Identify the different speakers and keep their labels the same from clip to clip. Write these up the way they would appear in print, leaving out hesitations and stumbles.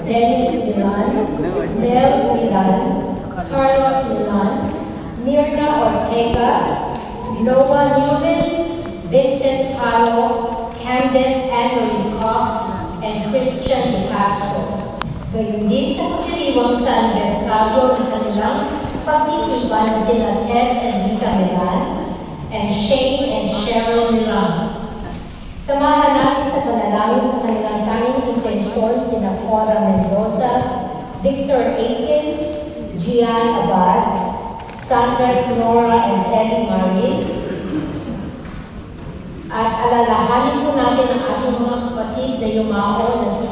Speaker 1: Dennis Milan, Mel Milan, Carlos Milan, Mirna Ortega, Noah Newman, Vincent Palo, Camden Anne-Marie Cox, and Christian De Castro. Gayun din sa pagdiriwang sa anibersaryo ng kanilang pagtitipan sila Ted and Rita Milan, and Shane and Cheryl Milan. Samahan natin sa panalangin sa kanilang tanging intensyon sina Cora Mendoza, Victor Aikens, Gian Abad, Sandra Sonora, and Teddy Marie. At alalahanin po natin ang ating mga kapatid na yumao na si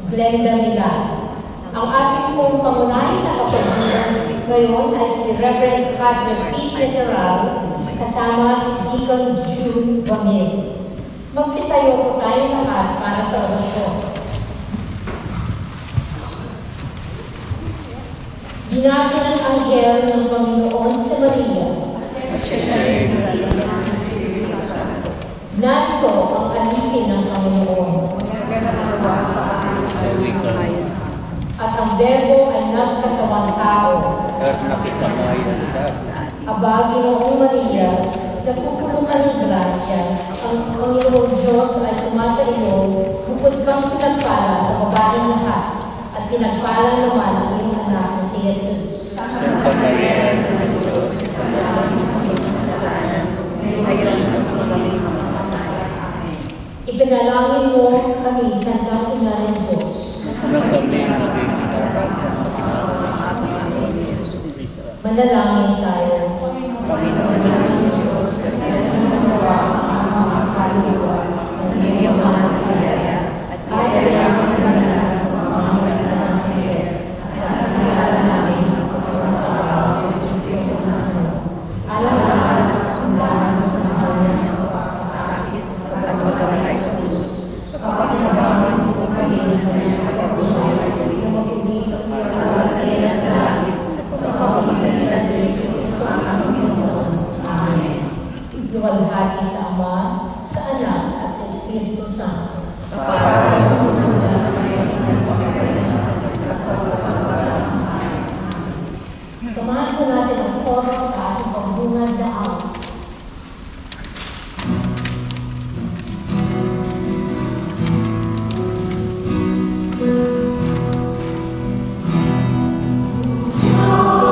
Speaker 1: Glenda Milan. Ang ating pong pangunahing nakapagbilang ngayon ay si Reverend Padre Pete Literal kasama si Deacon Jude Wamil. Magsitayo po tayo lahat para sa orasyon. Binati ng anghel ng Panginoon sa Maria. Narito ang alipin ng Panginoon. At ang Berbo ay nagkatawang tao. Aba, Ginoong Maria, nagpupulong ka ng grasya, ang Panginoong Diyos ay sumasa iyo, bukod kang pinagpala sa babaeng lahat, at pinagpala naman ang iyong anak na si Jesus.
Speaker 2: Santa Maria, Diyos,
Speaker 1: ipanalangin mo kami sa hanggang ina ng Diyos. Manalangin tayo. Panginoon ng Diyos, nawa ang mga kaluluwa ng iyong mga kaya at ayayaman ka na sa mga magandang kaya at nakilala namin ang pagkakatawa sa Diyos natin. Alam-alam ang lahat sa mga niyang sakit at pagkamatay sa Diyos. Kapatinabangan mo kami ng kanyang pag-abusay na mag-ibig sa pagkakataya sa langit sa pamamagitan ni Kristo ang Panginoon. Amen. Luwalhati sa Ama, sa Anak, at sa Espiritu Santo. Samahan po natin ang koro sa ating pambungad na awit.
Speaker 3: Oh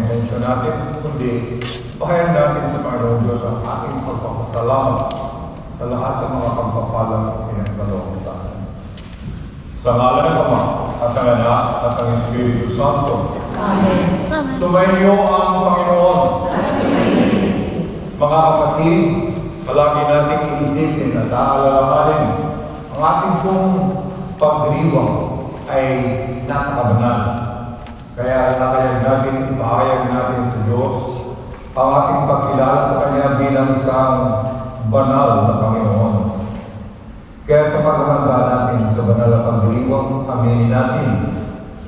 Speaker 3: intensyon natin, kundi bahayan natin sa Panginoon Diyos ang ating pagpapasalamat sa lahat ng mga pagpapalang pinagkaloob sa atin. Sa ngalan ng Ama at ng Anak at ng Espiritu Santo.
Speaker 1: Amen.
Speaker 3: Sumainyo ang Panginoon. Mga kapatid, palagi nating iisipin at aalalahanin ang ating pong pagdiriwang ay napakabanal. Kaya nakayag natin, ipahayag natin sa Diyos ang ating pagkilala sa Kanya bilang isang banal na Panginoon. Kaya sa paghahanda natin sa banal na pagdiriwang, aminin natin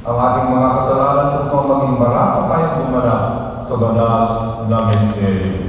Speaker 3: ang ating mga kasalanan upang maging marapa tayong gumanap sa banal na misteryo.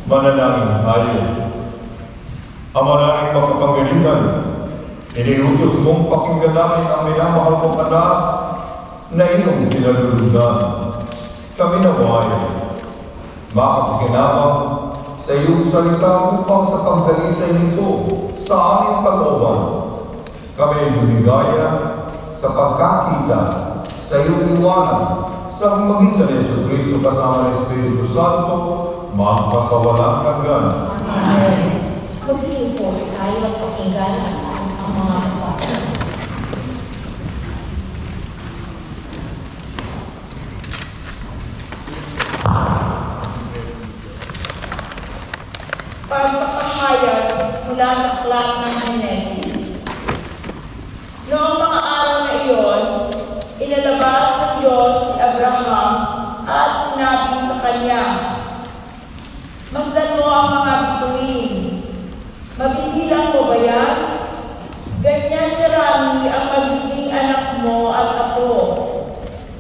Speaker 3: Manalangin tayo. Ama namin makapangyarihan, iniutos mong pakinggan namin ang minamahal mong anak na iyong pinaluludan. Kami naway, makapakinabang sa iyong salita upang sa pagdalisay nito sa aming kalooban. Kami lumigaya sa pagkakita sa iyong iwanan sa magitan ni Jesucristo kasama ng Espiritu Santo, magpasawalang hanggan.
Speaker 1: Amen. Magsiupo tayo at pakinggan ang mga kapatid.
Speaker 4: Pagpapahayag mula sa aklat ng Genesis. Noong mga araw na iyon, inalabas ng Diyos si Abraham at sinabi sa kanya, "Masdan mo ang mga bituin. Mabibilang mo ba yan? Ganyan karami ang magiging anak mo at ako."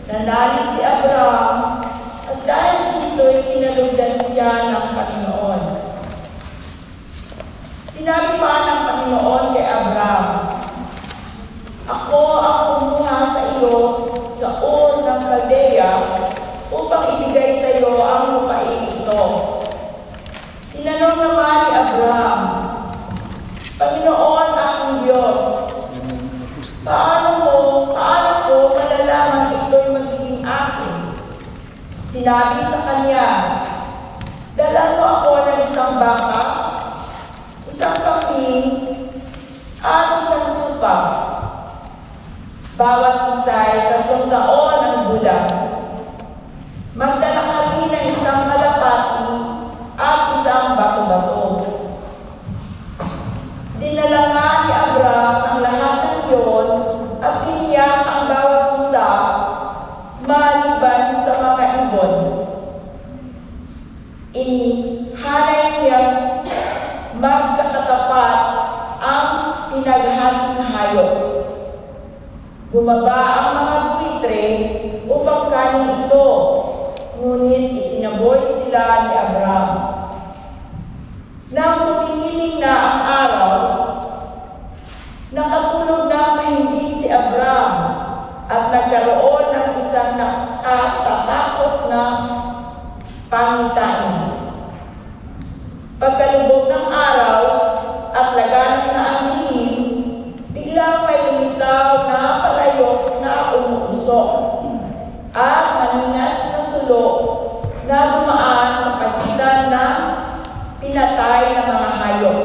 Speaker 4: Nanalig si Abraham at dahil dito'y kinalugdan siya ng Panginoon. Sinabi pa ng Panginoon kay Abraham, "Ako ang kumuha sa iyo sa Ur ng Caldea upang ibigay sa iyo ang lupain ito." Tinanong naman ni Abraham, "Panginoon aking Diyos, paano ko malalaman ito'y magiging akin?" Sinabi sa kanya, "Dalan mo ako ng isang baka, isang kambing, lupa. Bawat isa ay 3 taon ang gulang. Magdala kami ng isang kalapati at isang bato-bato. Dinala nga ni Abraham ang lahat ng iyon at iniyak ang bawat isa maliban sa mga ibon. Inihalay niya magkakatapat ang pinaghating hayop. Bumaba ang mga buitre upang kanin ito, ngunit itinaboy sila ni Abraham. Nang kumikiling na ang araw, nakatulog na mahimbing si Abraham at nagkaroon ng isang nakatatakot na pangitain. Pagkalubog ng araw at laganap na ang dilim, biglang may lumitaw na palayok na umuusok at maningas na sulo na dumaan sa pagitan ng pinatay na mga hayop.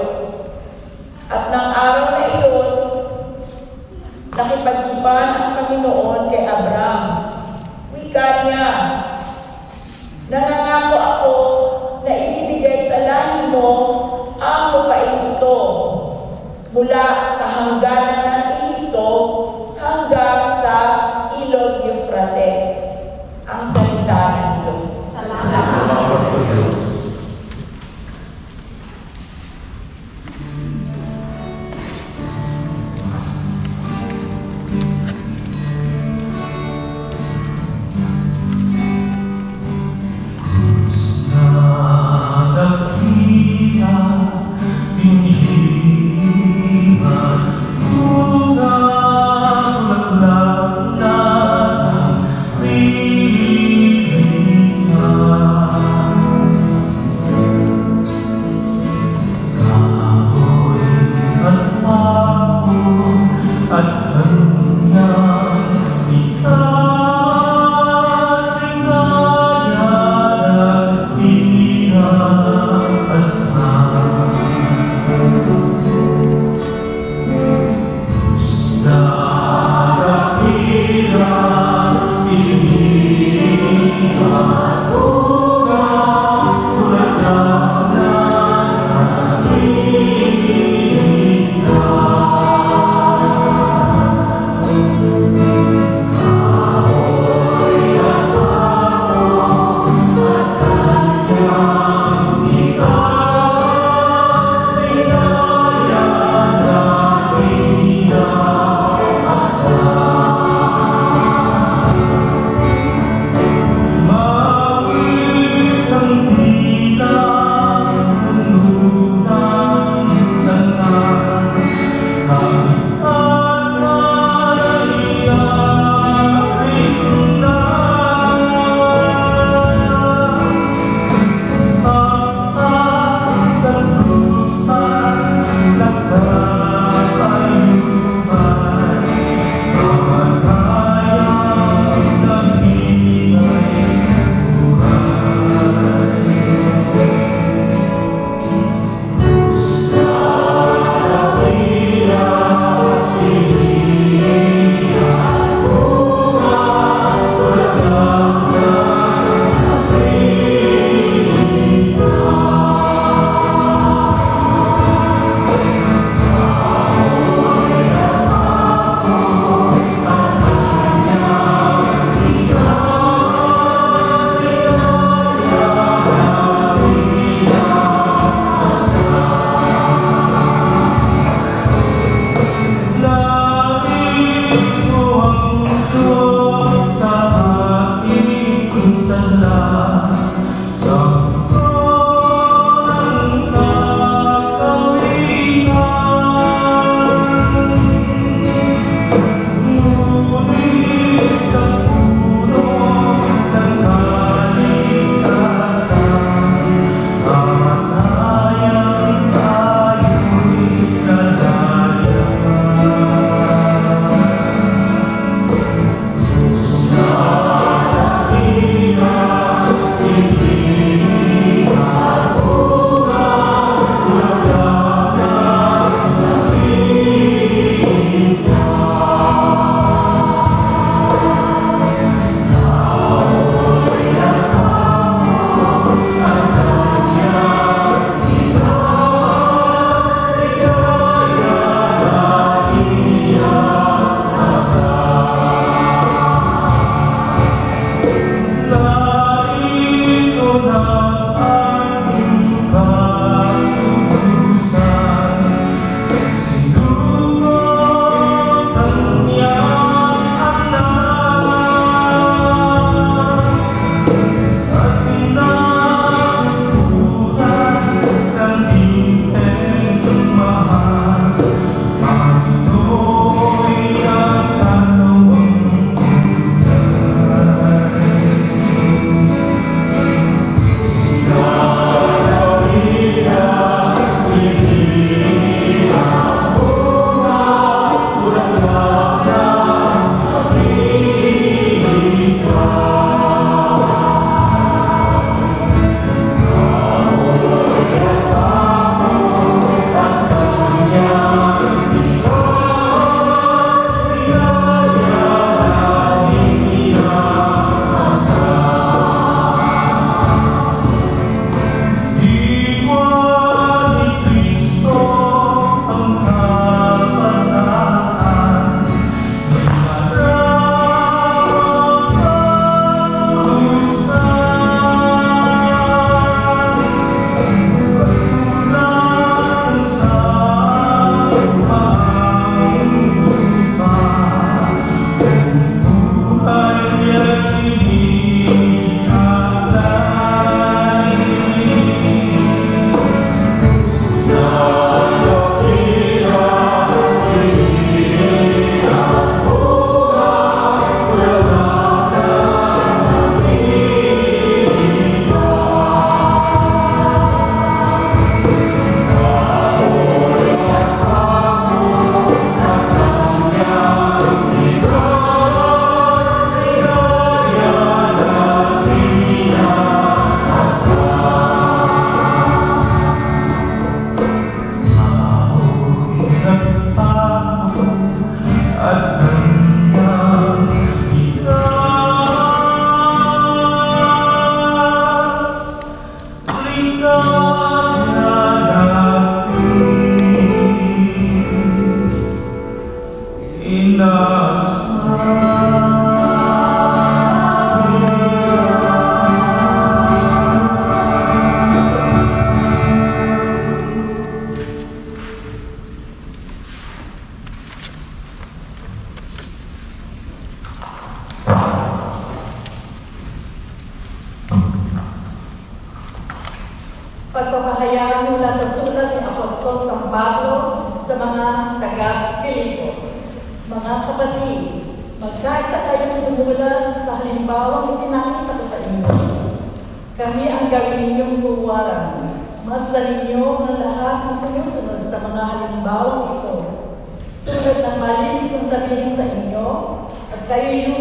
Speaker 4: Pagpapahayag mula sa sulat ni Apostol San Pablo sa mga taga-Pilipos. Mga kapatid, magkaisa kayong tumula sa halimbawang ipinakita ko sa inyo. Kami ang gawin ninyong huwaran. Masdan ninyo ang lahat na sumusunod sa mga halimbawang ito. Tulad ng mali kong sabihin sa inyo, at kayo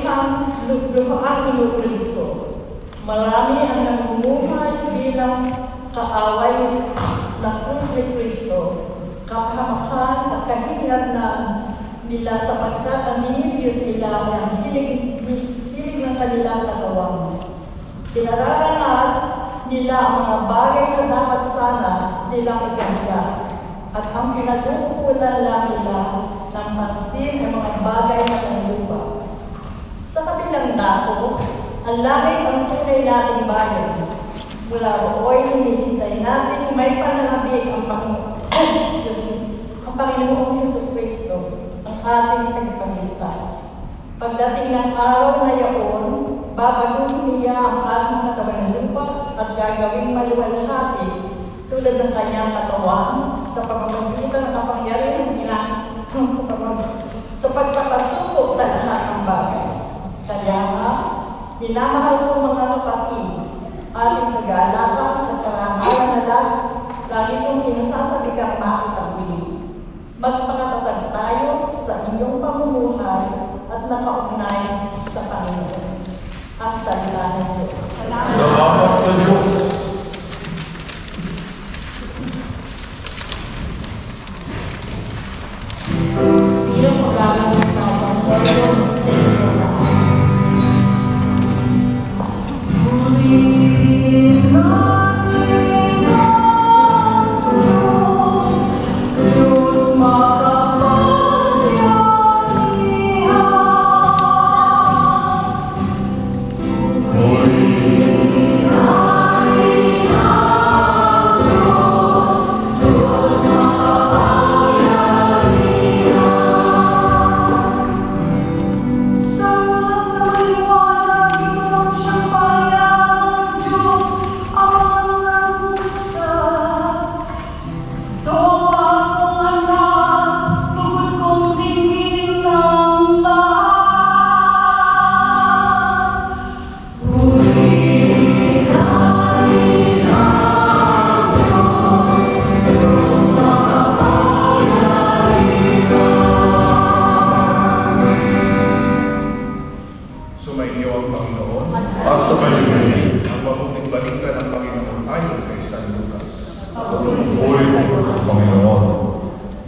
Speaker 4: luhaan inuulit ko. Marami ang namumuhay bilang kaaway ng krus ni Kristo, kapahamakan at kahihinatnan nila sapagkat ang minibiyos nila ang hilig ng kanilang katawan. Pinararangal nila ang mga bagay na dapat sana nilang iganda at ang pinag-uukulan lang nila ng pansin ay mga bagay na lupa. Sa kabilang dako, ang langit ang tunay nating bayan. Mula rooy, hinihintay natin may pananabik ang Panginoong Jesucristo, ang ating tagapagligtas. Pagdating ng araw na yaon, babaguhin niya ang ating katawan ng lupa at gagawing maluwalhati tulad ng kanyang katawan sa pamamagitan ng kapangyarihan niya sa pagpapasubok sa lahat ng bagay. Kaya nga, minamahal ko mga kapatid, ating nag-aalaga at karangalan na lang, lagi kong pinasasabi kang makitagwili. Magpakatatag tayo sa inyong pamumuhay at nakaugnay sa Panginoon. Ang salita ng Diyos.
Speaker 3: Salamat sa Diyos.
Speaker 1: Bilang pagkakaroon sa Panginoon sa inyo lahat.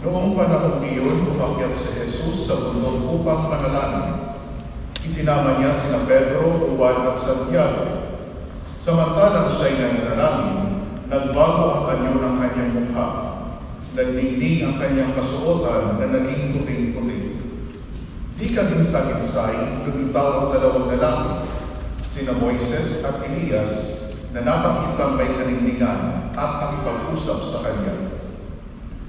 Speaker 3: Noong panahon iyon, umakyat si Jesus sa bundok upang manalangin. Isinama niya sina Pedro, Juan at Santiago. Samantalang siya'y nananalangin, nagbago ang anyo ng kanyang mukha. Nagnindig ang kanyang kasuotan na naging puting-puting. Di kaginsay-ginsay, lumitaw ang dalawang lalaki, sina Moises at Elias, na napakitang may kaningningan at nakipag-usap sa kanya.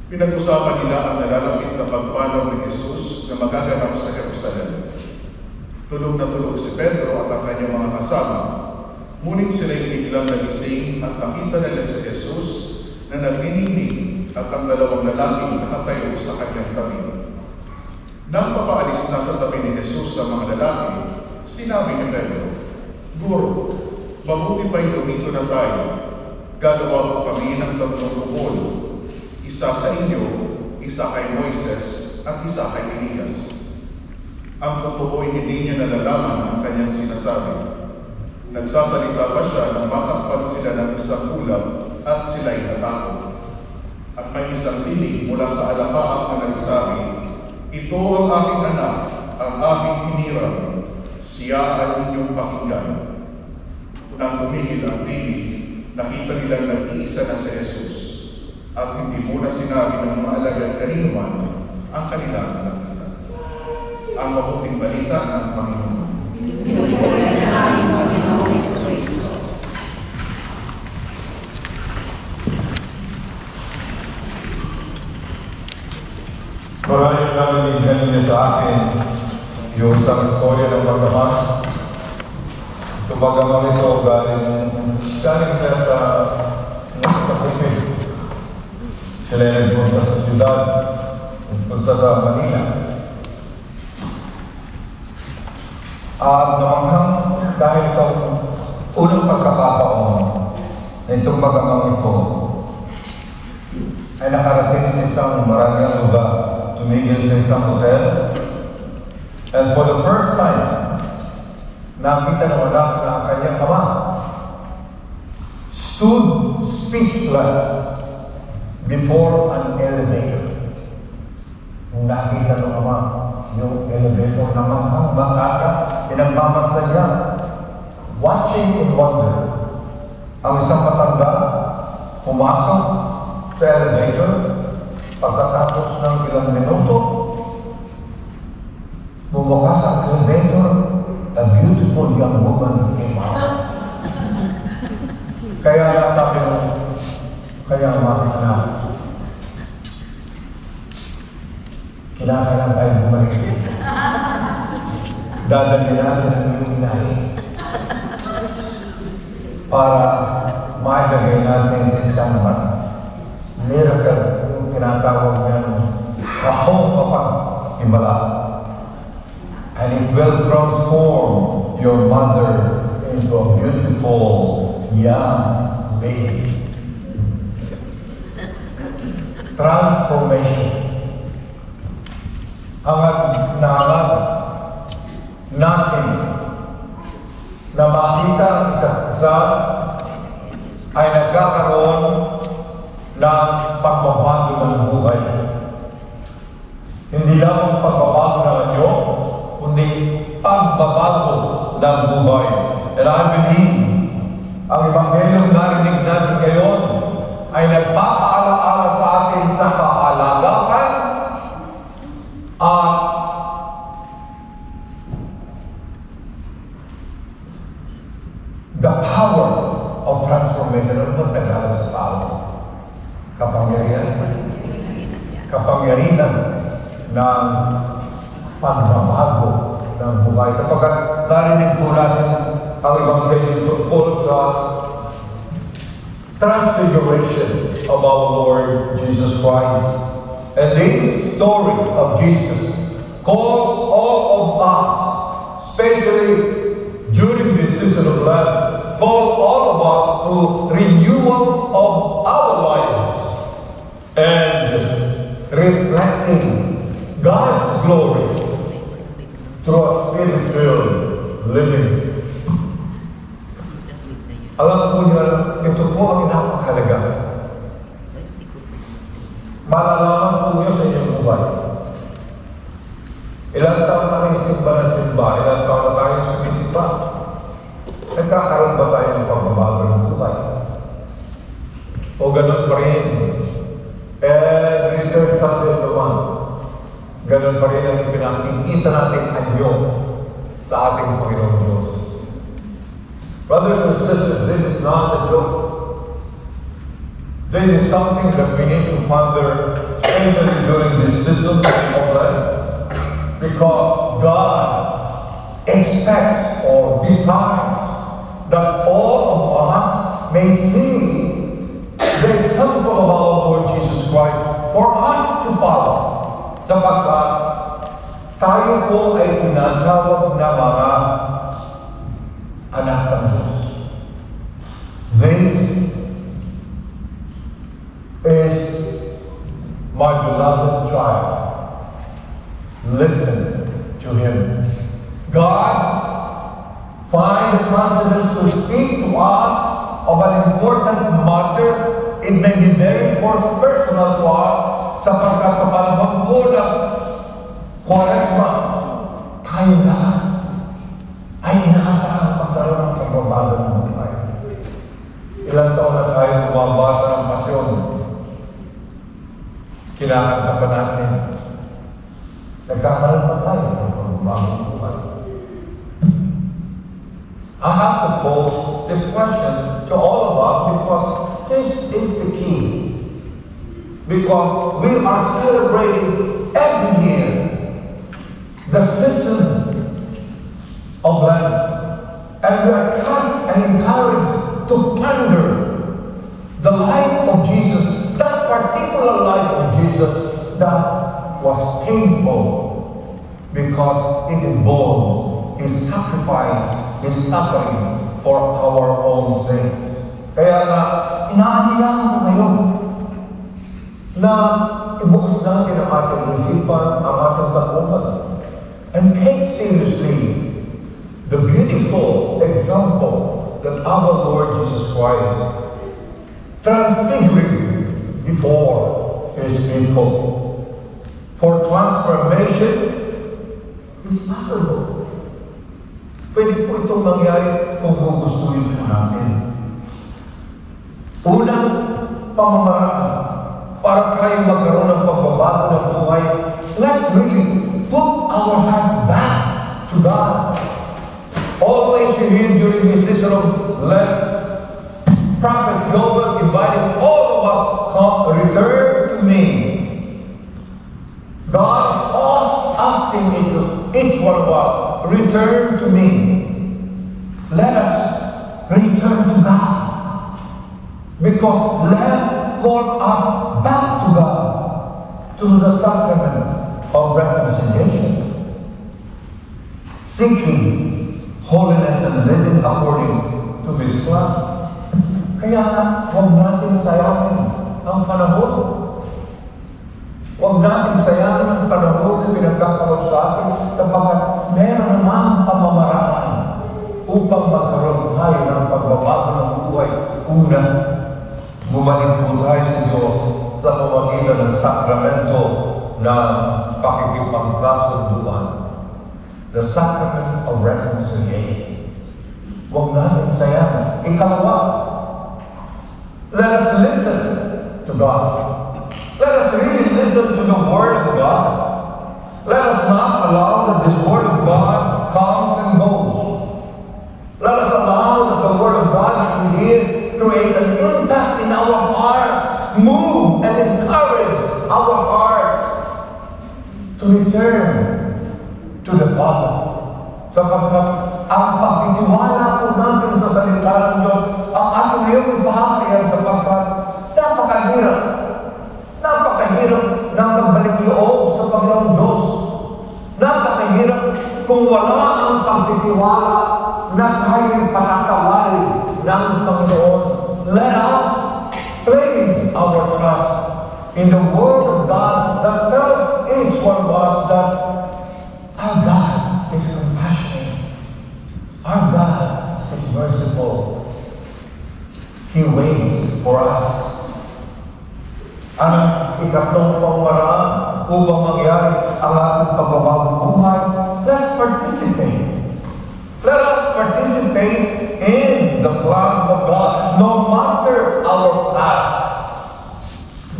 Speaker 3: Pinag-usapan nila ang nalalapit na pagpanaw ni Jesus na magaganap sa Jerusalem. Tulog na tulog si Pedro at ang kanyang mga kasama, ngunit sila'y biglang nagising at nakita nila si Jesus na naglilinig at ang dalawang lalaking nakatayo sa kanyang tabi. Nang papaalis na sa tabi ni Jesus sa mga lalaki, sinabi ni Pedro, "Guro, mabuti pa'y lumito na tayo. Gagawa ko kami ng tatlong kupol. Isa sa inyo, isa kay Moises, at isa kay Elias." Ang totoo ay hindi niya nalalaman ang kanyang sinasabi. Nagsasalita pa siya nang matakpan sila ng isang ulap at sila'y natakot. At may isang tinig mula sa alapaap na nagsabi, "Ito ang aking anak, ang aking hinirang. Siya ay inyong pakinggan." Nang tumigil ang tinig, nakita nilang nag-iisa na si Jesus. At hindi muna sinabi ng mga alagad kanino man ang kanilang nakita. ang mabuting balita ng Panginoon. Maraming narinig niya sa akin yung isang istorya ng pagkaman. Itong pagkaman ito galing siya sa Kupit. Sila ay nagpunta sa siyudad, nagpunta sa Manila. At namanghang dahil itong unang pagkakataon na itong pagkaman ito ay nakarating sa isang maraming lugar. Tumigil sa isang hotel. And for the first time, nakita ng anak na ang kanyang ama stood speechless before an elevator. Nung nakita ng ama yung elevator na manghang makaka, pinagmamasaya, watching in wonder. Ang isang matanda pumasok sa elevator. Pagkatapos ng ilang minuto, bumukas ang elevator, a beautiful young woman came out. Kaya nasabi mo, kaya mga anak, kailangan tayo bumalik dito. Dadalhin natin ang iyong inahin para mailagay natin sa isang miracle. Tinatawag niya kahong kapag himala. And it will transform your mother into a beautiful young lady. Transformation. Ang naalala natin na makita ang isa't isa ay nagkakaroon ng pagbabago ng buhay. Hindi lang ang pagbabago ng anyo, kundi pagbabago ng buhay. And I believe, ang Ebanghelyo narinig natin ngayon ay nagpapaalaala sa atin sa kahalagahan at the power of transformation. Ano ba Tagalog sa tao? Kapangyarihan ng pagbabago ng buhay. Sapagkat narinig po natin ang Ebanghelyo tungkol sa transfiguration of our Lord Jesus Christ. And this story of Jesus calls all of us, especially during this season of Lent, calls all of us to renewal of our lives and reflecting God's glory through a spirit-filled living. Alam po niyo, ito po ang napakahalaga. Malalaman po niyo sa inyong buhay. Ilang taon na kayo simba na simba, ilang taon na tayo sumisimba. Nagkakaroon ba tayo ng pagbabago ng buhay? O ganun pa rin? Every third Sunday of the month, ganun pa rin ang pinakikita natin anyo sa ating Panginoon Diyos. Brothers and sisters, this is not a joke. This is something that we need to ponder, especially during this season of Lent, because God expects or desires that all of us may see the example of our Lord Jesus Christ for us to follow. Sapagkat tayo po ay tinatawag na mga anak ng Diyos. This is my beloved child. Listen to him. God, find the confidence to speak to us of an important matter. It may be very personal to us sapagkat sa panahon po ng Kwaresma, tayo lahat ay inaasahan pagkaroon ng pagbabago ng buhay. Ilang taon na tayo bumabasa ng pasyon. Kinakanta pa natin. Nagkakaroon pa tayo ng pagbabago. pagbabagong buhay. I have to pose this question to all of us because this is the key. Because we are celebrating every year the season of Lent. And we are cast and encouraged to ponder the life of Jesus, that particular life of Jesus that was painful because it involved His sacrifice, His suffering for our own sins. Kaya nga, inaanihan ko ngayon na ibukas natin ang ating isipan, ang ating kalooban, and take seriously the beautiful example that our Lord Jesus Christ transfigured before His people. For transformation is possible. Pwede po itong mangyari kung gugustuhin po natin. Unang pamamaraan para tayo magkaroon ng pagbabago ng buhay, let's really put our hands back to God. Always you hear during this season of Lent, Prophet Joel inviting all of us, come, return to me. God is asking each one of us, return to me. Let us return to God. Because Lent called us back to God, to the sacrament of reconciliation. Seeking holiness and living according to His plan. Kaya huwag natin sayangin ang panahon. Huwag natin sayangin ang panahon na pinagkakaroon sa atin kapag meron namang pamamaraan upang magkaroon tayo ng pagbabago ng buhay. Una, bumalik po tayo sa Diyos sa pamamagitan ng sakramento ng pakikipagkasunduan. The sacrament of reconciliation. Huwag natin sayangin. Ikalawa, let us listen to God. Let us really listen to the Word of God. Let us not allow that this Word of God comes and goes. Let us allow that the Word of God that we hear create an impact in our hearts, move and encourage our hearts to return to the Father. Sapagkat ang pagtitiwala po natin sa salita ng Diyos, ang ating ngayong bahagyan sapagkat napakahirap ng magbalik loob sa Panginoong Diyos. Napakahirap kung wala ang pagtitiwala na tayo'y patatawarin ng Panginoon. Let us place our trust in the Word of God that tells each one of us that our God is compassionate. Our God is merciful. He waits for us. Ang ikatlong pamamaraan upang mangyari ang ating pagbabagong buhay, let's participate. Let us participate in the plan of God, no matter our past.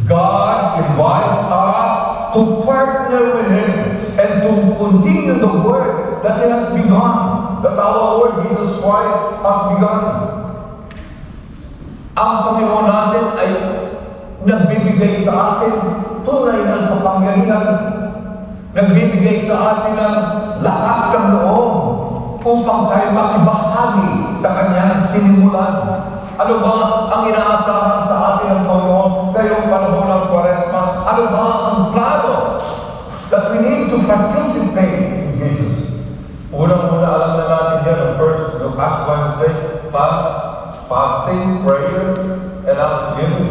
Speaker 3: God invites us to partner with Him and to continue the work that He has begun, that our Lord Jesus Christ has begun. Ang Panginoon natin ay nagbibigay sa atin tunay ng kapangyarihan, nagbibigay sa atin ng lakas ng loob upang tayo makibahagi sa Kanyang sinimulan. Ano ba ang inaasahan sa atin ng Panginoon ngayong panahon ng Kwaresma? Ano ba ang plano that we need to participate in Jesus? Unang-una alam na natin yan ang first Ash Wednesday, fasting, prayer, and thanksgiving.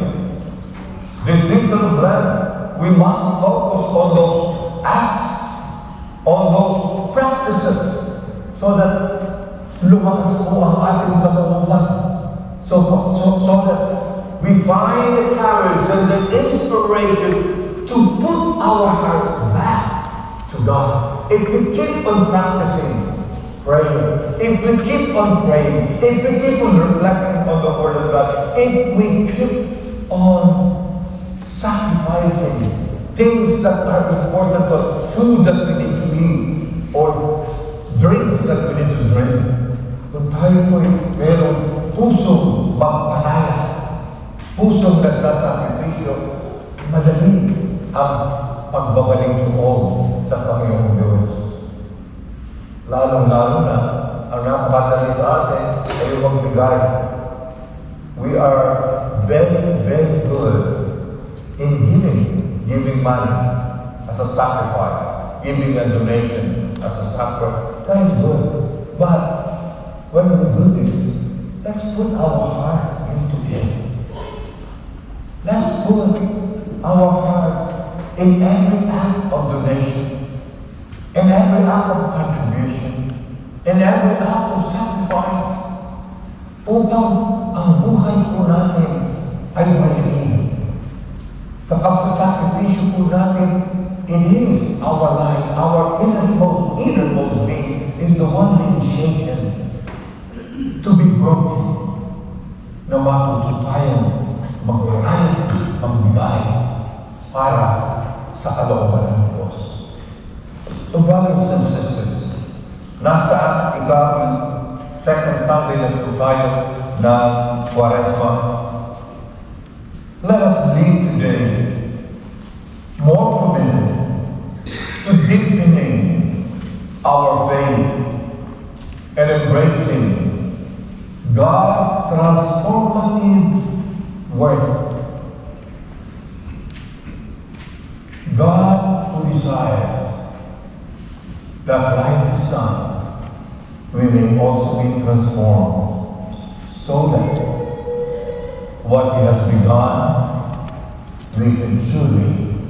Speaker 3: This season of Lent, we must focus on those acts, on those practices, so that lumakas po ang ating kalooban. So that we find the courage and the inspiration to put our hearts back to God. If we keep on practicing praying, if we keep on praying, if we keep on reflecting on the Word of God, if we keep on sacrificing things that are important, food that we need to eat, or nagsasakripisyo, madali ang pagbabalik loob sa Panginoong Diyos. Lalong-lalo na, ang napakadali sa atin ay yung magbigay. We are very, very good in giving money as a sacrifice, giving a donation as a sacrifice. That is good. But when we do this, let's put our hearts into it. Let's put our hearts in every act of donation, in every act of contribution, in every act of sacrifice, upang ang buhay po natin ay maliin. Sa pagsasakripisyo po natin, it is our life, our innermost being is the one being shaken to be broken na matuto tayong mag-rayang ang bigay para sa kalooban ng Diyos. So brothers and sisters, nasa second Sunday na ito tayo na Quaresma. Let us live today more committed to deepening our faith and embracing God's transformative work. God who desires that like the Son, we may also be transformed so that what He has begun, we can truly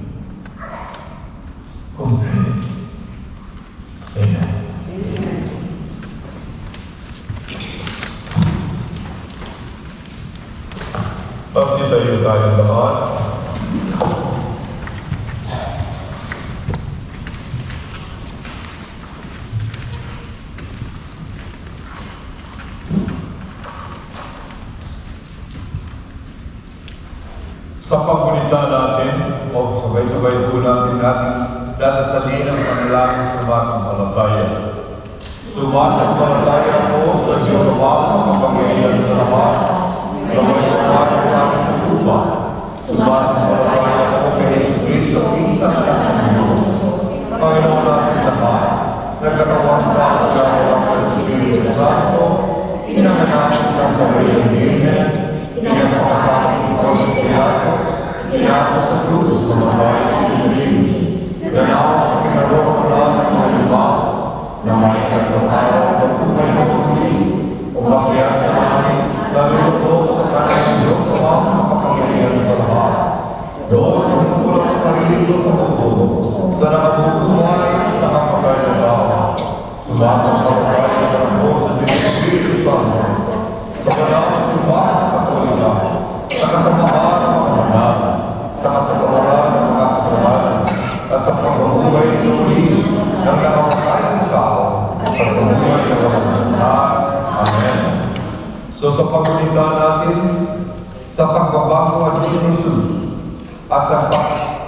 Speaker 3: complete. Amen. Pagsitayo tayo lahat. Sa paggunita natin, o sabay-sabay po natin dadasalin ang panalangin sumasampalataya. Sumasampalataya po sa Diyos ang kapangyarihan sa lahat. Gawin ang aking sa lupa. Sumasampalataya po kay Jesucristo, isang Diyos. Panginoon natin lahat, nagkatawang ka sa walang Espiritu Santo, pinanganak sa kapangyarihan, pinagpasakit ko sa Pilato, pinako sa krus, mamatay at pinagin, ganaw sa kinaroon ng mga iba, na may katawang ng buhay na muli, umakyat sa amin, lalulog sa kanyang Diyos na ang makapangyarihan sa lahat. Doon ang kulang parilito sa mundo, sa nakabubuhay at nakapagay na tao, sumasampalataya ng Diyos sa Espiritu Santo, sa kanyang sumahan katulad, sa kasamahan ng mga banal, sa katatawaran ng mga kasamahan, at sa pagbabuhay ng muli ng nakapagayang tao, sa pagbabuhay ng mga banal. Amen. So sa paggunita natin, sa pagbabago at Jesus, at sa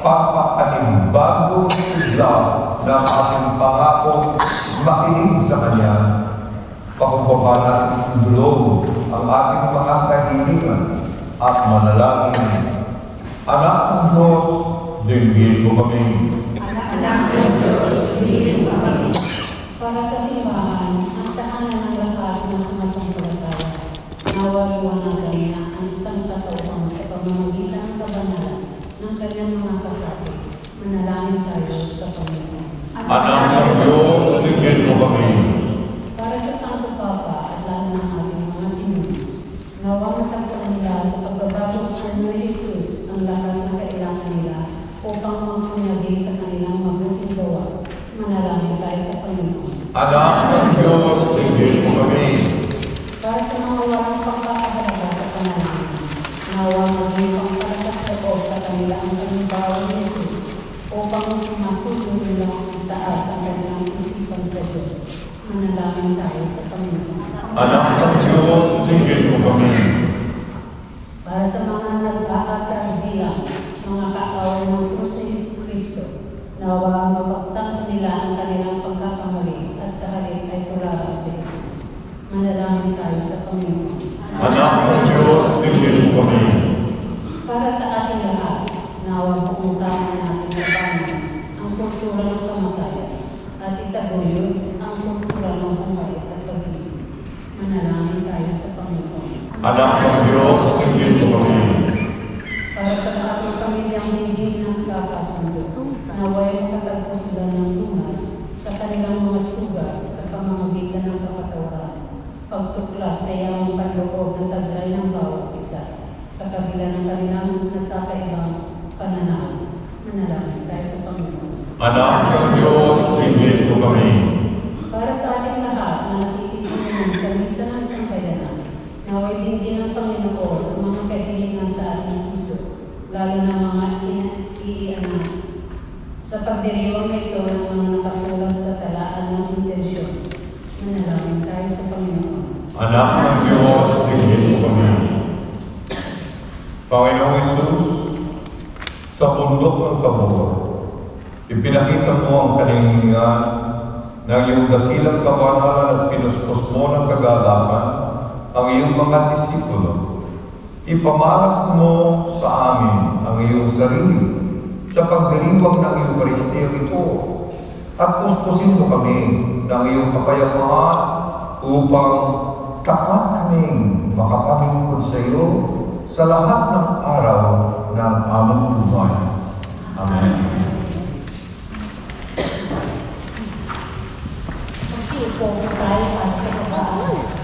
Speaker 3: pagpapanimbagong sigla ng ating pangako, makinig sa Kanya, pakumbaba natin yung dulog ang ating mga kahilingan at manalangin. Anak ng Diyos, dinggin mo kami.
Speaker 1: Anak ng Diyos, dinggin mo kami. Para sa simbahan, ang tahanan ng lahat ng sumasampalataya, nawaliwanagan niya ang isang katauhan sa pamamagitan ng kabanalan ng kanyang mga kasapi. Manalangin tayo sa Panginoon.
Speaker 3: Anak ng Diyos, dinggin mo kami.
Speaker 1: Para sa Santo Papa at lalo ng ating mga pinuno, nawang matagpuan nila sa pagbabago ng Jesus ang lakas ng kailangan nila upang magpunyagi sa kanilang mabuting gawa. Manalangin tayo sa Panginoon.
Speaker 3: Anak ng Diyos, dinggin mo kami.
Speaker 1: Para sa mga walang pagkakahalaga sa panalangin, nawang maging pangkalakas sa loob sa kanila ang panimbawa ni Jesus upang masusunod nila ang taas ang kanilang isipan sa Diyos. Manalangin tayo sa Panginoon.
Speaker 3: Anak ng Diyos, dinggin mo kami.
Speaker 1: Para sa mga nag-aasal bilang mga kaaway ng krus ni Jesucristo, nawa mapagtanto nila ang kanilang pagkakamali at sa halip ay tularan si Jesus. Manalangin tayo sa Panginoon.
Speaker 3: Anak ng Diyos, dinggin mo kami.
Speaker 1: Para itaguyod ang kultura ng buhay at pag-ibig. Manalangin tayo sa Panginoon.
Speaker 3: Anak ng Diyos, tingin mo kami.
Speaker 1: Para sa ating pamilyang hindi nagkakasundo, naway makatagpo sila ng lunas sa kanilang mga sugat sa pamamagitan ng kapatawaran. Pagtuklas sa iyang panloob ng taglay ng bawat isa sa kabila ng kanilang nagkakaibang pananaw. Manalangin tayo sa Panginoon.
Speaker 3: Anak ng Diyos, tingin mo kami.
Speaker 1: Para sa ating lahat na nakikitungan sa misa ng Sampayanan, naway din ng Panginoon ang mga kahilingan sa ating puso, lalo na mga iianas. Sa pagdiriwang ito ng mga nakasulat sa talaan ng intensyon, manalangin tayo sa Panginoon.
Speaker 3: Anak ng Diyos, tingin mo kami. Panginoong Hesus, sa bundok ng Tabor, ipinakita mo ang kalingingan ng iyong dakilang kabanalan at pinuspos mo ng kagalakan ang iyong mga disipulo. Ipamalas mo sa amin ang iyong sarili sa pagdiriwang ng Eucharistia ito at puspusin mo kami ng iyong kapayapaan upang tapat kaming makapangingkod sa iyo sa lahat ng araw ng aming buhay. Amen.
Speaker 1: Magsiupo tayo at sa kapaan.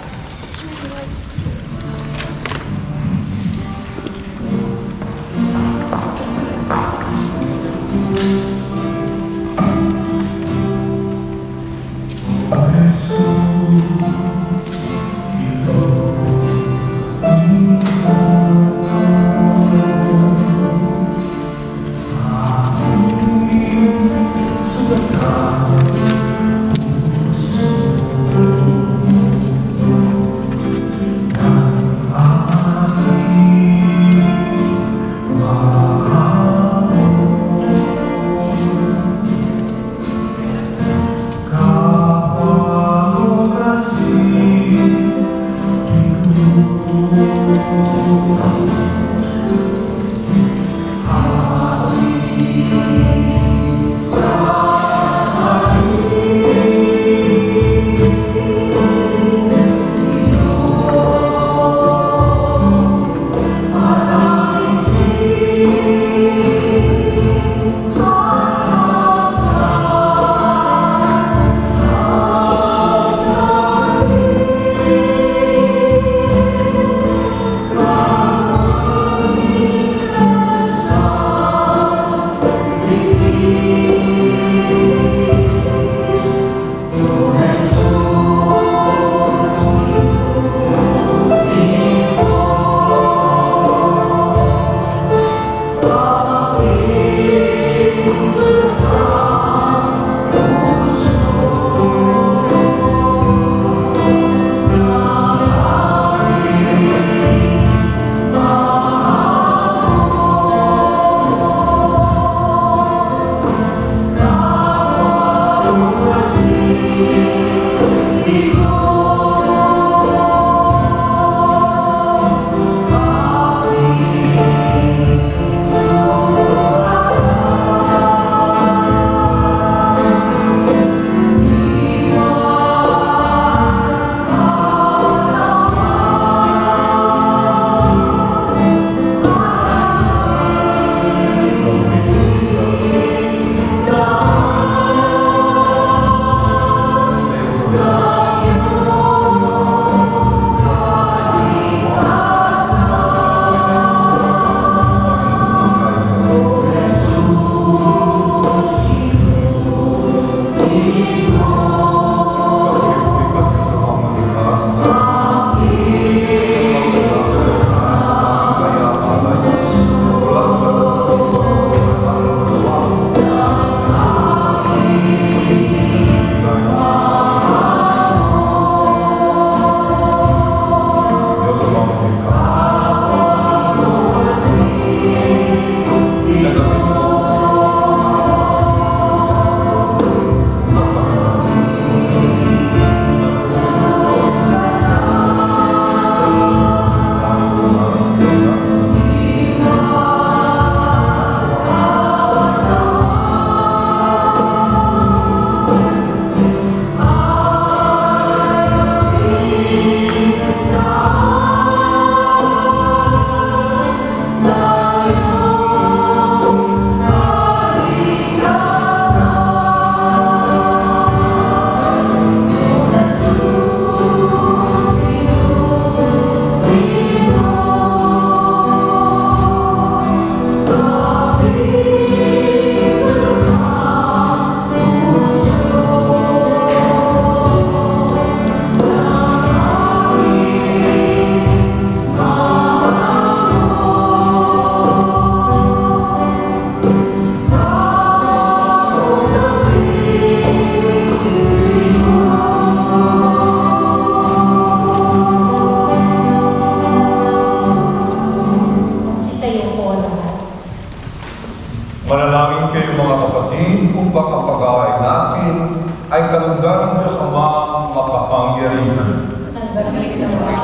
Speaker 3: ay kalugdan ng Diyos Ama makapangyarihan.
Speaker 1: Nagbalik ng mga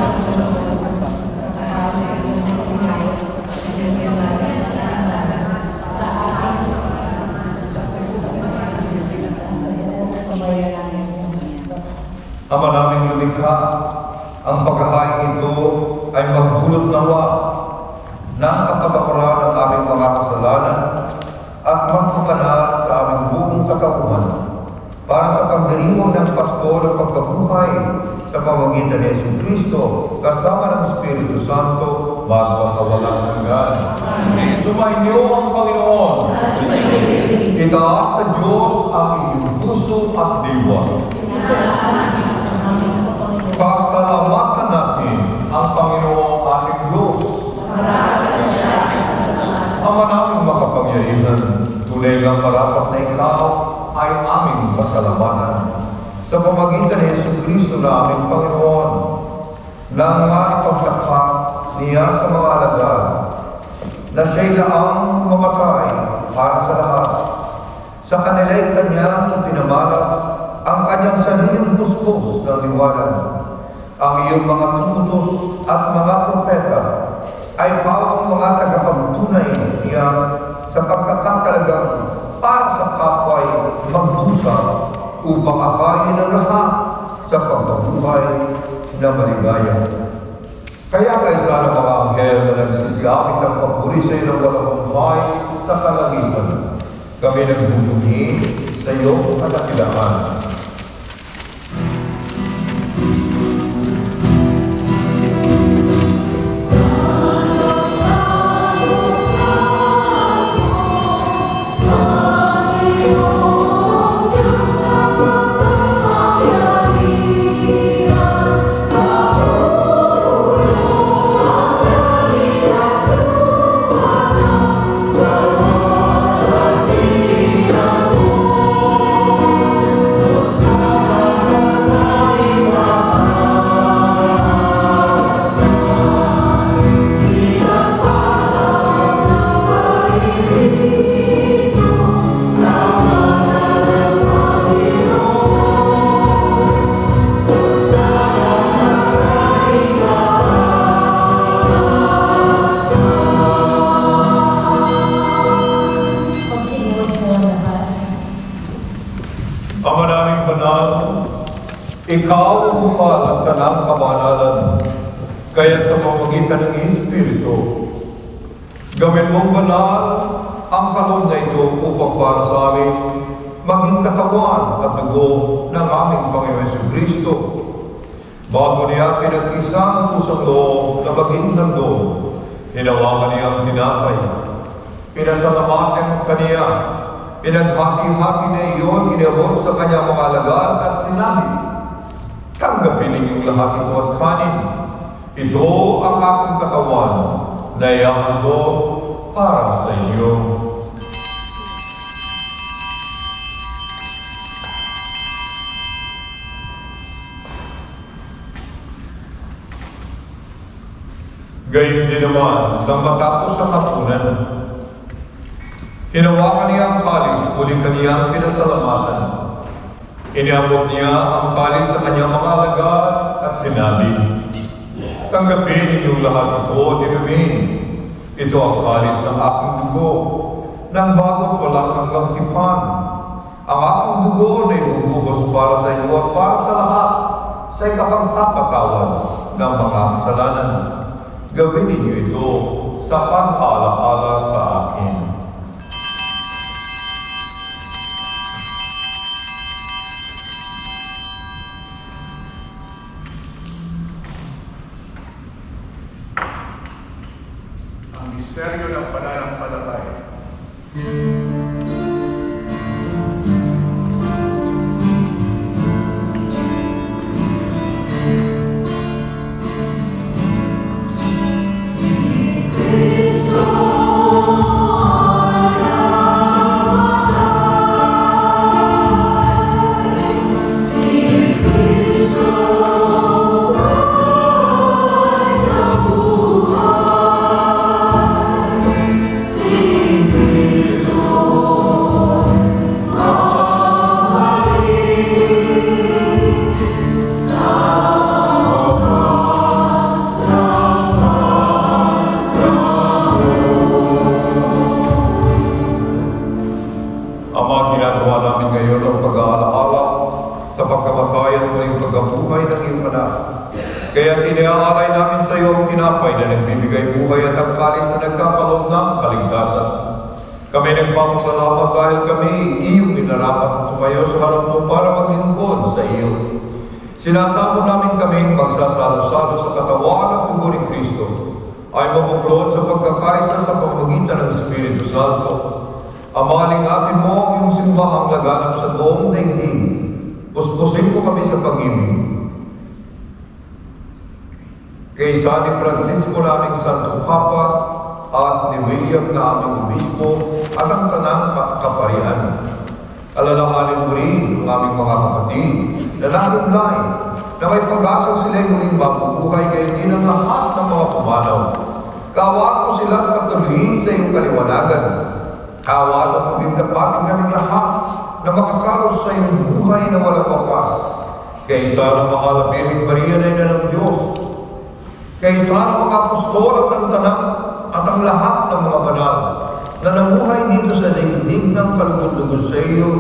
Speaker 3: Ama naming lumikha, ang paghahain ito ay magdulot nawa ng kapatawaran ng aming mga kasalanan at magpapanal sa aming buong katauhan para sa pagdiriwang ng Pasko ng pagkabuhay sa pamamagitan ni Jesucristo kasama ng Espiritu Santo magpasawalang hanggan. Sumainyo ang Panginoon. Itaas sa Diyos ang inyong puso at diwa. Pasalamatan natin ang Panginoong ating Diyos. Ama naming makapangyarihan, tunay ng marapat na ikaw ay aming pasalamatan sa pamamagitan ni Jesucristo na aming Panginoon nang maipagtakha niya sa mga alagad na siya'y laang mamatay para sa lahat. Sa kanila'y kanyang pinamalas ang kanyang sariling puspos ng liwanag. Ang iyong mga tutos at mga propeta ay bawang mga tagapagtunay niya sa pagkakatalagang para sa kapwa'y magdusa upang akayin ang lahat sa pagkabuhay na maligaya. Kaya kaysa ng mga anghel na nagsisiyakit ng papuri sa iyo ng walang buhay sa kalangitan, kami nagbubunyi sa iyong kadakilaan. Ikaw umahal ang tanang kabanalan, kaya sa pamamagitan ng Espiritu, gawin mong banal ang kaloob na ito upang para sa amin maging katawan at dugo ng aming Panginoon Jesucristo. Bago niya pinag-isang pusang loob na maging nandun, hinawakan niya ang tinapay, pinasalamatan kaniya, pinaghati-hati na iyon, inabot sa kanyang mga alagad at sinabi, tanggapin ninyong lahat ito at kanin. Ito ang aking katawan na iahando para sa inyo. Gayun din naman, nang matapos ang hapunan, hinawakan niya ang kalis, muli kaniyang pinasalamatan. Iniabot niya ang kalis sa kanyang mga alagad at sinabi, tanggapin ninyong lahat ito at inumin. Ito ang kalis ng aking dugo, ng bago't walang hanggang tipan. Ang aking dugo na ibubuhos para sa inyo at para sa lahat sa ikapagpapatawad ng mga kasalanan. Gawin ninyo ito sa pag-aala-ala sa akin.
Speaker 5: Misteryo ng pananampalataya.
Speaker 1: Si Cristo
Speaker 3: sa pagkamatay at muling pagkabuhay ng iyong anak. Kaya iniaalay namin sa iyo ang tinapay na nagbibigay buhay at ang kalis na nagkakaloob ng kaligtasan. Kami nagpapasalamat dahil kami iyong minarapat tumayo sa harap mo para maglingkod sa iyo. Sinasamo namin kaming magsasalo-salo sa katawan at dugo ni Kristo ay mabuklod sa pagkakaisa sa pamamagitan ng Espiritu Santo. Amaling atin mo ang iyong simbahang laganap sa buong daigdig. Puspusin mo kami sa pag-ibig. Kay San Francisco naming Santo Papa at ni William na aming obispo at ang tanang kaparian. Alalahanin mo rin ang aming mga kapatid na nalublay na may pag-asang sila'y muling mabubuhay kayo din ang lahat ng mga pumanaw. Kaawaan mo sila at pagtuloyin sa iyong kaliwanagan. Kaawaan mo pag-intapatin kaming lahat na makasalos sa iyong buhay na walang wakas. Kay sana mahal na Birheng Maria na ina ng Diyos. Kay sana mga apostol at ang tanang at ang lahat ng mga banal na namuhay dito sa daigdig ng kalugod-lugod sa iyo,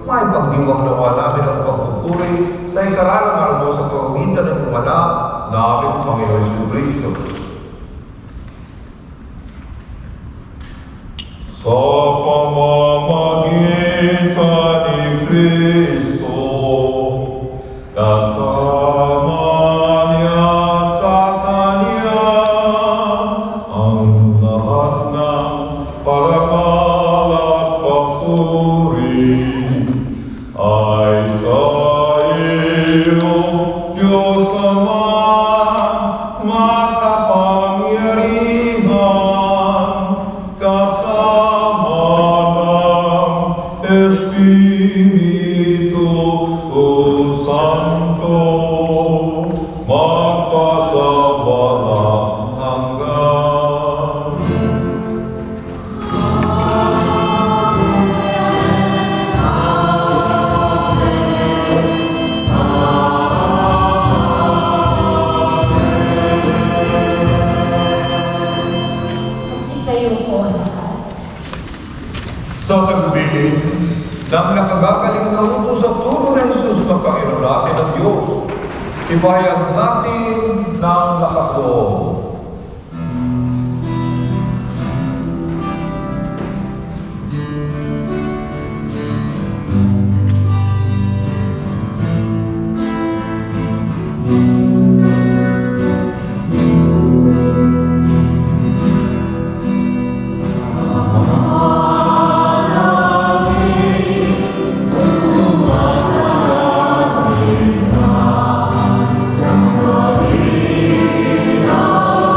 Speaker 3: may pagdiwang nawa namin ang pagpupuri sa ikararangal mo sa pamamagitan ng anak na aming Panginoon Jesucristo. Sa pamamagitan ni Kristo, kasama niya sa Kanya, ang lahat ng parangal at papuri ay sa iyo, Diyos Ama, makapangyarihan, kasama ng Espiritu Santo, magpasawalang hanggan.
Speaker 1: Magsitayo po ang lahat.
Speaker 3: Sa tagubilin ng nakagagaling na utos sa turo ng Jesus na Panginoon natin at Diyos, ibayag natin ng lakas-loob.
Speaker 2: Sa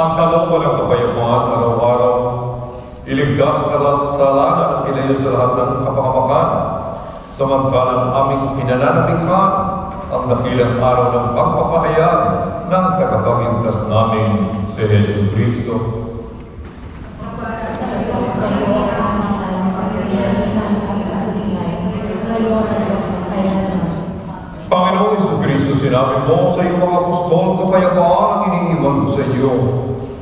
Speaker 3: Ang kalooban ng kapayapaan araw-araw, iligtas sa kasalanan at ilayo sa lahat ng kapahamakan, samantalang aming pinananabikhan ang dakilang araw ng pagpapahayag ng tagapagligtas namin si Jesu Cristo. Panginoong Jesucristo, sinabi mo sa iyong mga apostol, kapayapaan ang iniiwan ko sa iyo.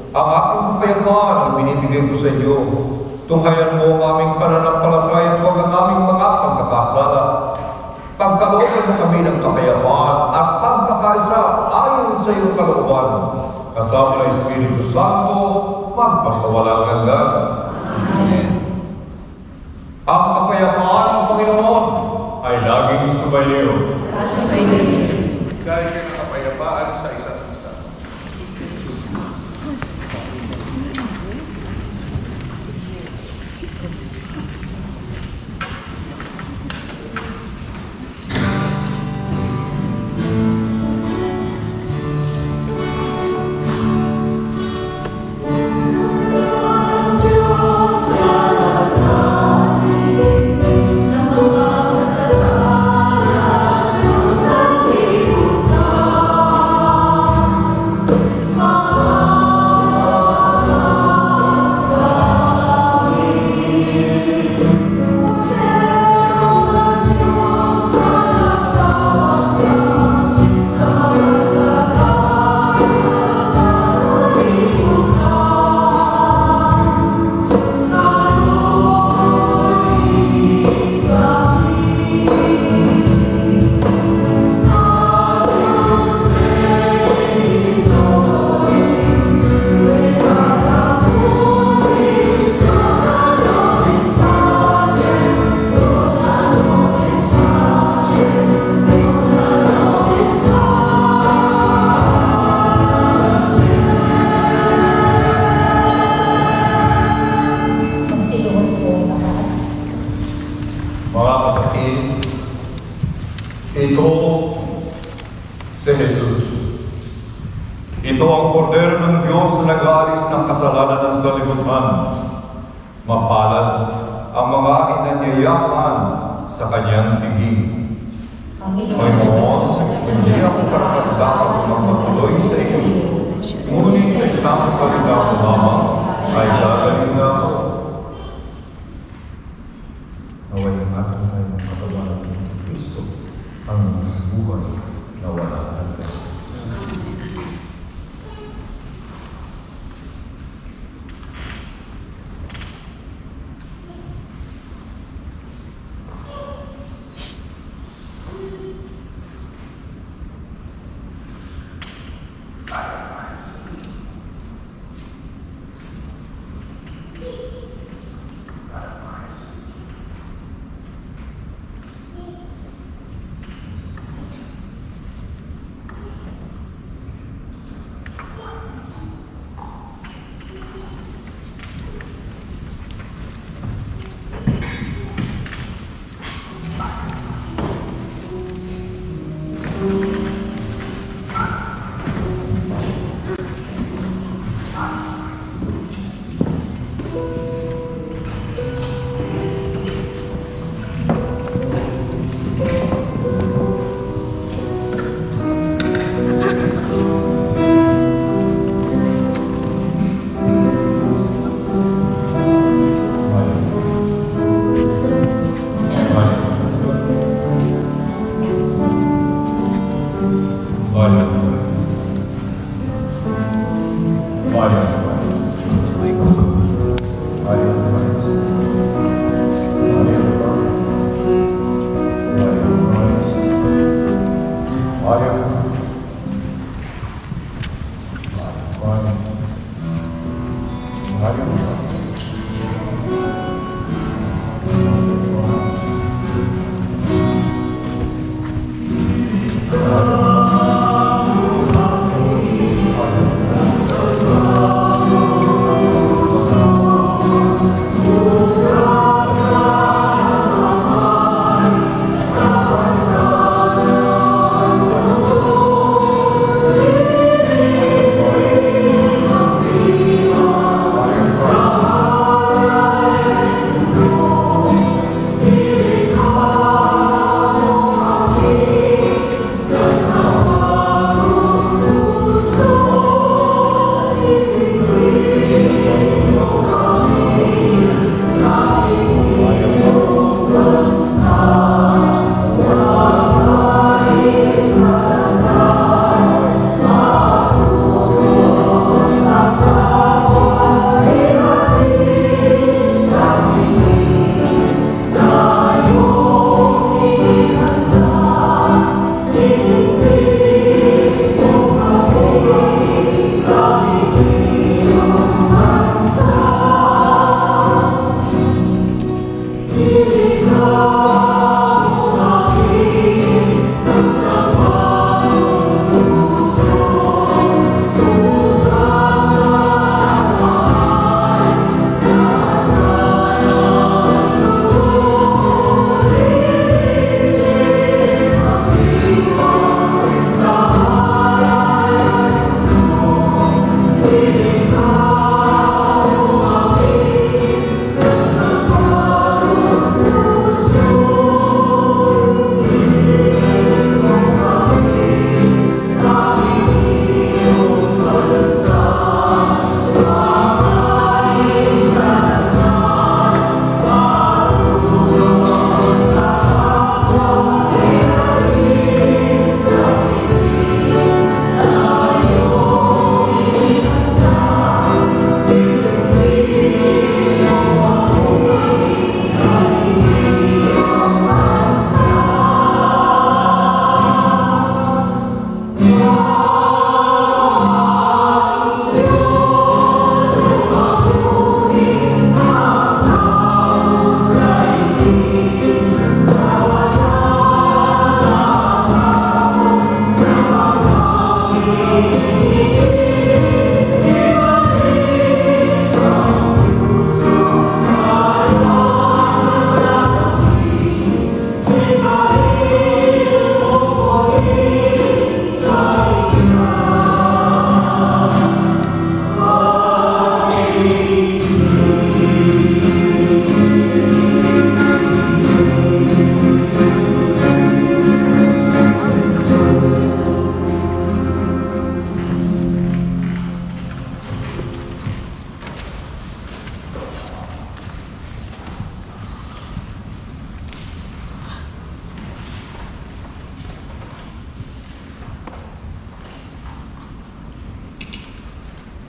Speaker 3: Ang aking kapayapaan ang binibigay ko sa iyo. Tunghayan mo ang aming pananampalataya at huwag ang aming mga pagkakasala. Pagkalooban mo kami ng kapayapaan at pagkakaisa ayon sa iyong kalooban. Kasama ng Espiritu Santo, magpasawalang hanggan. Amen. Ang kapayapaan ng Panginoon ay laging sumayo.
Speaker 5: Dahil kayo ng kapayapaan sa isa't isa.
Speaker 3: Ito si Jesus. Ito ang Kordero ng Diyos na nag-aalis ng kasalanan ng sanlibutan. Mapalad ang mga inanyayahan sa kanyang tingin. Panginoon, hindi ako karapat-dapat magpatuloy sa iyo. Ngunit sa isang salita mo lamang ay gagaling na ako. Naway ang ating tayo ng katawan ng Kristo ang buhay na wala hanggan.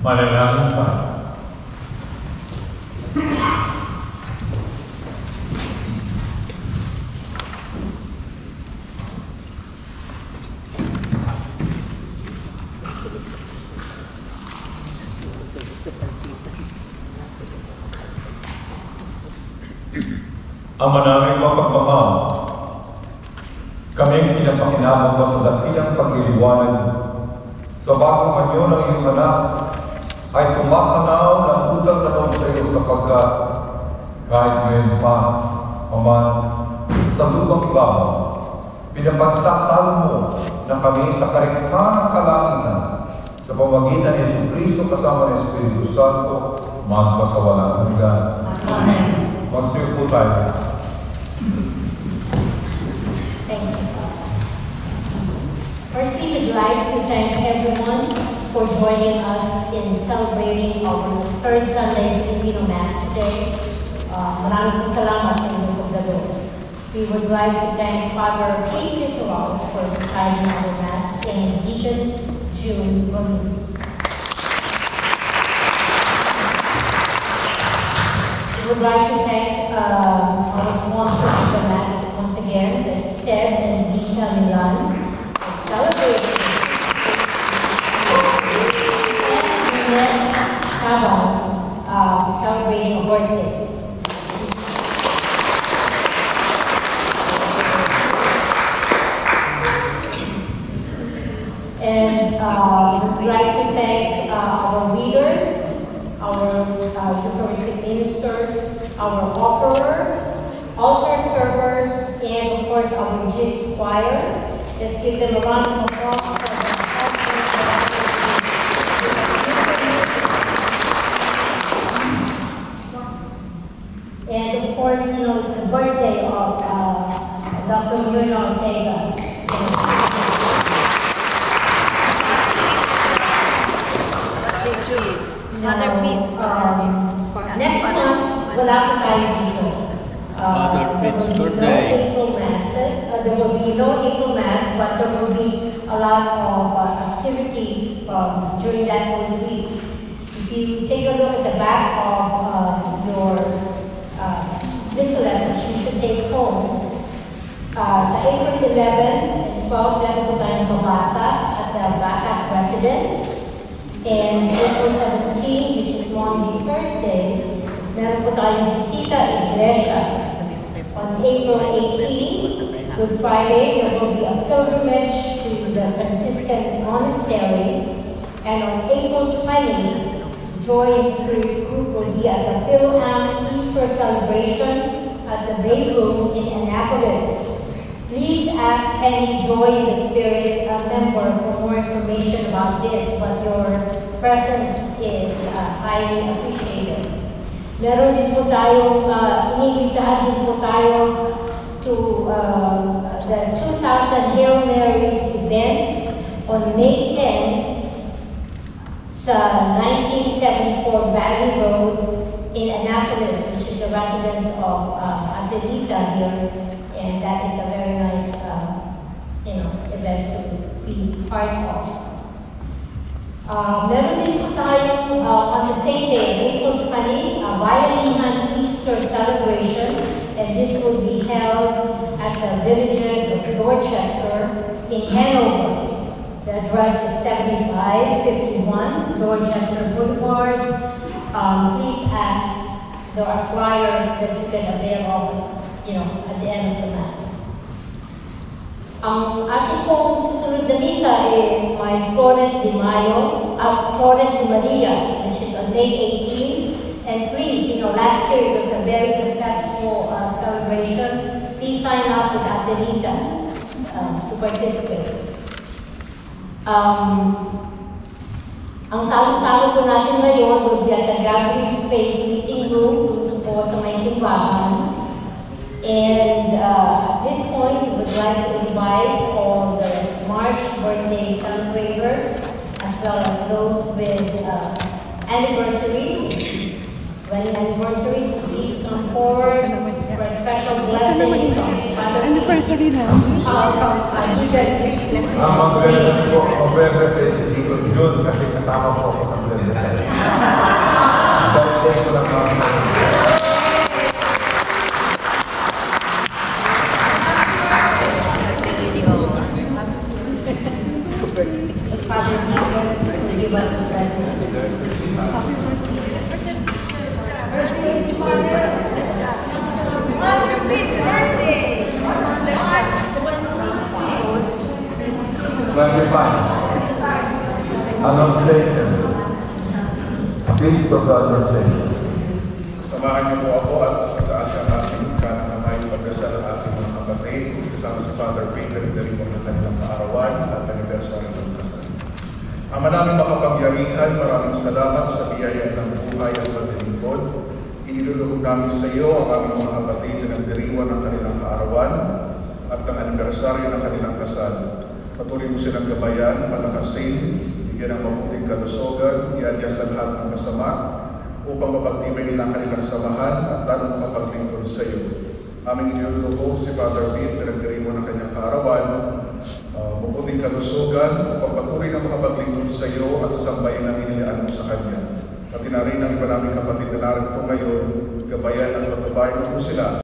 Speaker 3: Manalangin tayo. Ama namin mapagmamahal, kaming pinapakinabang mo sa dakilang pagliliwanag sa bagong anyo ng iyong anak ay tumatanaw ng utang na loob sa iyo sapagkat kahit ngayon pa, Ama, sa lubang ibabaw, pinapagsasalo mo na kami sa kariktaan ng kalangitan sa pamamagitan ni Jesucristo kasama ng Espiritu Santo magpasawalang hanggan.
Speaker 1: Amen.
Speaker 3: Magsiyo po tayo.
Speaker 1: Thank you. First, we would like to thank everyone for joining us in celebrating our third Sunday Filipino Mass today. Maraming pong salamat sa inyong pagdalo. We would like to thank Father Kate Tituao for presiding our Mass, and in addition, June Bonnie. We would like to thank our sponsors of the Mass once again, that's Seb and Vita Milan, for celebrating. And then Shabbat, celebrating a birthday. And we'd like to thank our leaders, our Eucharistic ministers, our offerers, altar servers, and of course our Regic choir. Let's give them a round of applause for their and of course, you know, it's the birthday of Dr. Yuna Ortega.
Speaker 2: Mother Pete's
Speaker 1: Next month, wala po tayo dito.
Speaker 2: Mother Pete's birthday.
Speaker 1: There will be no April Mass, but there will be a lot of activities during that whole week. If you take a look at the back of your this letter, you should take home. Sa April 11 and 12, meron po tayong pabasa at the Batak residence. And April 17, which is Monday, Thursday, meron po tayong Visita Iglesia. On April 18, Good Friday, there will be a pilgrimage to the Franciscan Monastery. And on April 20, Joy and Spirit Group will be at the PhilAm Easter celebration at the Bay Room in Annapolis. Please ask any Joy in the Spirit member for more information about this, but your presence is highly appreciated. Meron din po tayong, iniintahan din po tayo to the 2000 Hail Marys event on May 10 sa 1974 Valley Road in Annapolis, which is the residence of Adelita here. And that is a very nice, event to be part of. Meron din po tayong on the same day, April 20, a Bayanihan Easter celebration, and this will be held at the Villages of Dorchester in Hanover. The address is 7551 Dorchester Boulevard. Please ask. There are flyers that you can avail of, at the end of the Mass. Ang ating pong susunod na misa ay may Flores de Maria, which is on May 18. And please, last year it was a very successful celebration. Please sign up with Adelita to participate. Ang salong-salong po natin ngayon will be at the Gathering Space Meeting Room po sa may simbahan. And at this point, we would like to invite all the March birthday celebrators, as well as those with anniversaries. Wedding anniversaries, please come forward for a special blessing from Father
Speaker 6: Anniversary na.
Speaker 1: from Deacon.
Speaker 3: Ang mag-bless po, mag-bless June kasi kasama po ako sa blended. Birthday ko lang naman.
Speaker 1: Father Peter, give us a blessing.
Speaker 3: Annunciation. Feast of the Annunciation.
Speaker 5: Samahan niyo po ako at itaas ang ating kanang kamay pagkasal ang ating mga kapatid kasama si Father Peter na rin ng kanilang kaarawan at anibersaryo ng kasal. Ama namin makapangyarihan, maraming salamat sa biyaya ng buhay at paglilingkod. Iniluluhog namin sa iyo ang aming mga kapatid na nagdiriwan ng kanilang kaarawan at ang anibersaryo ng kanilang kasal. Patuloy mo silang gabayan, palakasin, bigyan ng mabuting kalusugan, iadya sa lahat ng masama, upang mapagtibay nila ang kanilang samahan at lalong makapaglingkod sa iyo. Aming iniluluhog si Father Pete na nagdiriwan ng kanyang kaarawan, mabuting kalusugan, upang patuloy na makapaglingkod sa iyo at sa sambayan na inilaan mo sa kanya. Pati na rin ang iba naming kapatid na narito ngayon, gabayan at patubayan mo sila.